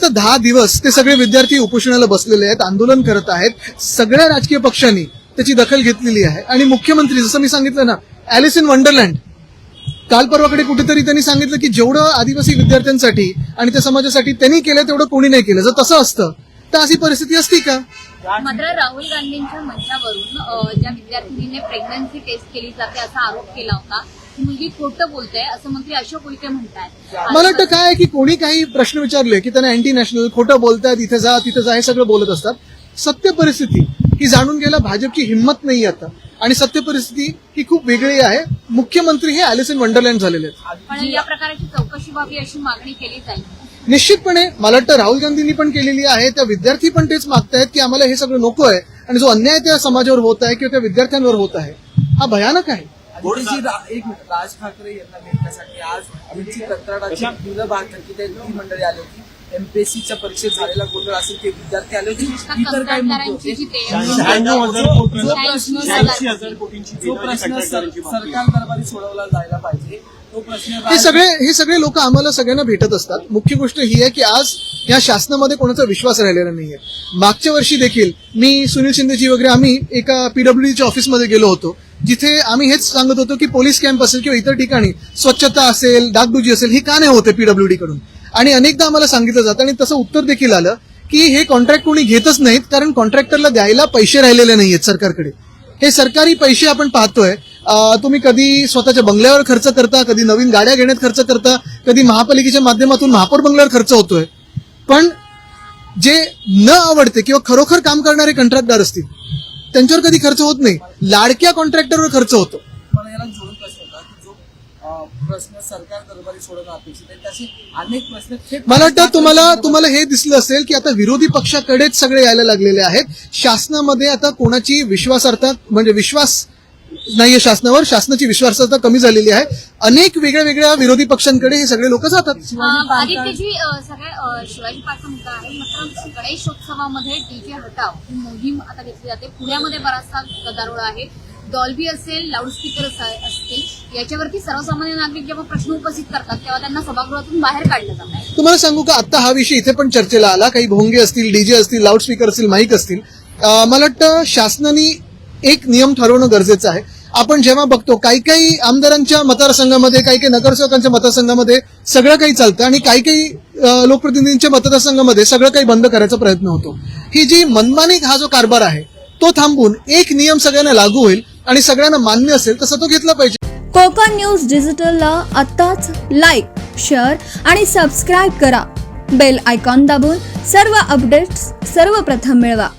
10 दिवस ते सगळे विद्यार्थी उपोषणाला बसलेले आहेत, आंदोलन करत आहेत. सगळ्या राजकीय पक्षांनी त्याची दखल घेतलेली आहे आणि मुख्यमंत्री, जसं मी सांगितलं ना, ॲलिस इन वंडरलँड, काल परवाकडे कुठेतरी त्यांनी सांगितलं की जेवढं आदिवासी विद्यार्थ्यांसाठी आणि त्या समाजासाठी त्यांनी केलं तेवढं कोणी नाही केलं. जर तसं असतं तर अशी परिस्थिती असती का? मात्र राहुल गांधींच्या मंचावरून ज्या विद्यार्थिनीने प्रेग्नन्सी टेस्ट केली जाते असा आरोप केला होता, ती मुलगी खोटं बोलते असं मंत्री अशोक उईके म्हणतात. मला वाटतं काय की कोणी काही प्रश्न विचारले की त्यांना अँटी नॅशनल, खोटं बोलतात, इथे जा तिथे जा, हे सगळं बोलत असतात. सत्य परिस्थिती ही जाणून घ्यायला भाजपची हिंमत नाही आता आणि सत्य परिस्थिती ही खूप वेगळी आहे. मुख्यमंत्री हे ॲलिस इन वंडरलँड झालेले आहेत. पण या प्रकारची चौकशी व्हावी अशी मागणी केली जाईल. निश्चितपणे मला वाटतं राहुल गांधींनी पण केलेली आहे. त्या विद्यार्थी पण तेच मागतायत की आम्हाला हे सगळं नको आहे आणि जो अन्याय त्या समाजावर होत आहे किंवा त्या विद्यार्थ्यांवर होत आहे हा भयानक आहे. एक मिनिट, राज ठाकरे यांना भेटण्यासाठी आज त्यांची कंत्राटाची मुलं ती मंडळी आली होती. एमपीएससीच्या परीक्षेत झालेला गोंधळ असेल ते विद्यार्थी आले होते. इतर काही मुद्दे जो प्रश्न सरकार दरबारी सोडवला जायला पाहिजे तो प्रश्न हे सगळे लोक आम्हाला सगळ्यांना भेटत असतात. मुख्य गोष्ट ही आहे की आज या शासनामध्ये कोणाचा विश्वास राहिलेला नाहीये. मागच्या वर्षी देखील मी, सुनील शिंदेजी वगैरे आम्ही एका पीडब्ल्यूडीच्या ऑफिसमध्ये गेलो होतो, जिथे आम्ही हेच सांगत होतो की पोलीस कॅम्प असेल किंवा इतर ठिकाणी स्वच्छता असेल, डागडुजी असेल, ही का नाही होते पीडब्ल्यूडी कडून. आणि अनेकदा आम्हाला सांगितलं जातं आणि तसं उत्तर देखील आलं की हे कॉन्ट्रॅक्ट कोणी घेतच नाहीत कारण कॉन्ट्रॅक्टरला द्यायला पैसे राहिलेले नाहीयेत सरकारकडे. हे सरकारी पैसे आपण पाहतोय. तुम्ही कधी स्वतःच्या बंगल्यावर खर्च करता, कधी नवीन गाड्या घेण्यात खर्च करता, कधी महापालिकेच्या माध्यमातून महापौर बंगल्यावर खर्च होतोय. पण जे न आवडते किंवा खरोखर काम करणारे कंत्राटदार असतील त्यांच्यावर कधी खर्च होत नाही. लाडक्या कॉन्ट्रॅक्टरवर खर्च होतो. मला याला जोडून प्रश्न होता की जो प्रश्न सरकार दरबारी सोडवणं अपेक्षित आहे तसे अनेक प्रश्न. मला वाटतं तुम्हाला हे दिसलं असेल की आता विरोधी पक्षाकडेच सगळे यायला लागलेले आहेत. शासनामध्ये आता कोणाची विश्वासार्हता म्हणजे विश्वास नाहीये शासनावर, शासनाची विश्वासार्हता कमी झालेली आहे. अनेक वेगळ्या विरोधी पक्षांकडे हे सगळे लोक जातात. आदित्यजी, सगळ्या शिवाजी पार्कचा मुद्दा आहे. मात्र गणेशोत्सवामध्ये डीजे हटाव ही मोहीम आता घेतली जाते. पुण्यामध्ये बराचसा गदारोळ आहे. डॉल्बी असेल, लाऊडस्पीकर असतील, याच्यावरती सर्वसामान्य नागरिक जेव्हा प्रश्न उपस्थित करतात तेव्हा त्यांना सभागृहातून बाहेर काढलं जात आहे. तुम्हाला सांगू का, आता हा विषय इथे पण चर्चेला आला. काही भोंगे असतील, डीजे असतील, लाऊडस्पीकर असतील, माईक असतील. मला वाटतं शासनाने एक नियम ठरवणं गरजेचं आहे. आपण जेव्हा बघतो काही आमदारांच्या मतदारसंघामध्ये, काही नगरसेवकांच्या मतदारसंघामध्ये सगळं काही चालतं आणि काही लोकप्रतिनिधींच्या मतदारसंघामध्ये सगळं काही बंद करायचा प्रयत्न होतो. ही जी मनमानी हा जो कारभार आहे तो थांबून एक नियम सगळ्यांना लागू होईल आणि सगळ्यांना मान्य असेल तसा तो घेतला पाहिजे. कोकण न्यूज डिजिटलला आत्ताच लाईक, शेअर आणि सबस्क्राईब करा. बेल आयकॉन दाबून सर्व अपडेट्स सर्वप्रथम मिळवा.